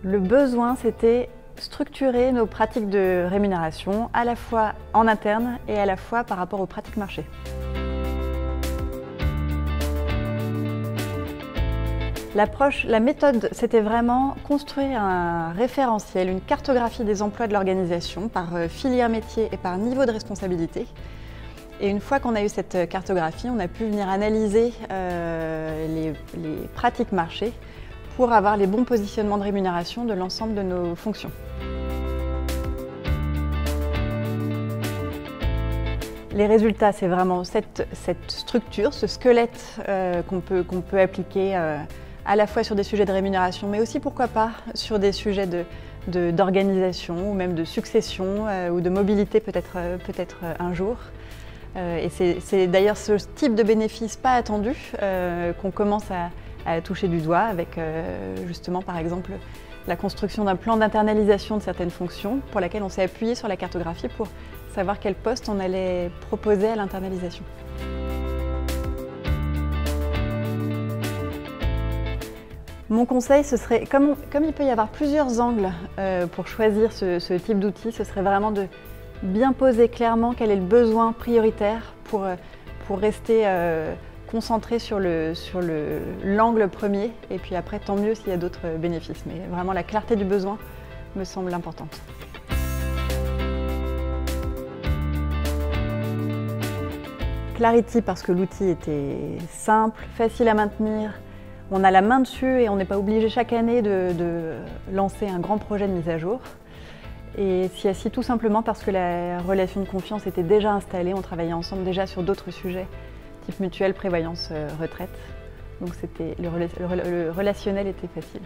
Le besoin, c'était structurer nos pratiques de rémunération, à la fois en interne et à la fois par rapport aux pratiques marché. La méthode, c'était vraiment construire un référentiel, une cartographie des emplois de l'organisation par filière métier et par niveau de responsabilité. Et une fois qu'on a eu cette cartographie, on a pu venir analyser les pratiques marché pour avoir les bons positionnements de rémunération de l'ensemble de nos fonctions. Les résultats, c'est vraiment cette structure, ce squelette qu'on peut appliquer à la fois sur des sujets de rémunération, mais aussi, pourquoi pas, sur des sujets d'organisation ou même de succession ou de mobilité peut-être un jour. Et c'est d'ailleurs ce type de bénéfice pas attendu qu'on commence à toucher du doigt avec justement par exemple la construction d'un plan d'internalisation de certaines fonctions pour laquelle on s'est appuyé sur la cartographie pour savoir quel poste on allait proposer à l'internalisation. Mon conseil, ce serait, comme il peut y avoir plusieurs angles pour choisir ce type d'outil, ce serait vraiment de bien poser clairement quel est le besoin prioritaire pour rester concentré sur l'angle premier, et puis après tant mieux s'il y a d'autres bénéfices. Mais vraiment la clarté du besoin me semble importante. Clarity parce que l'outil était simple, facile à maintenir, on a la main dessus et on n'est pas obligé chaque année de lancer un grand projet de mise à jour. Et CIACI tout simplement parce que la relation de confiance était déjà installée, on travaillait ensemble déjà sur d'autres sujets, type mutuelle, prévoyance, retraite. Donc le relationnel était facile.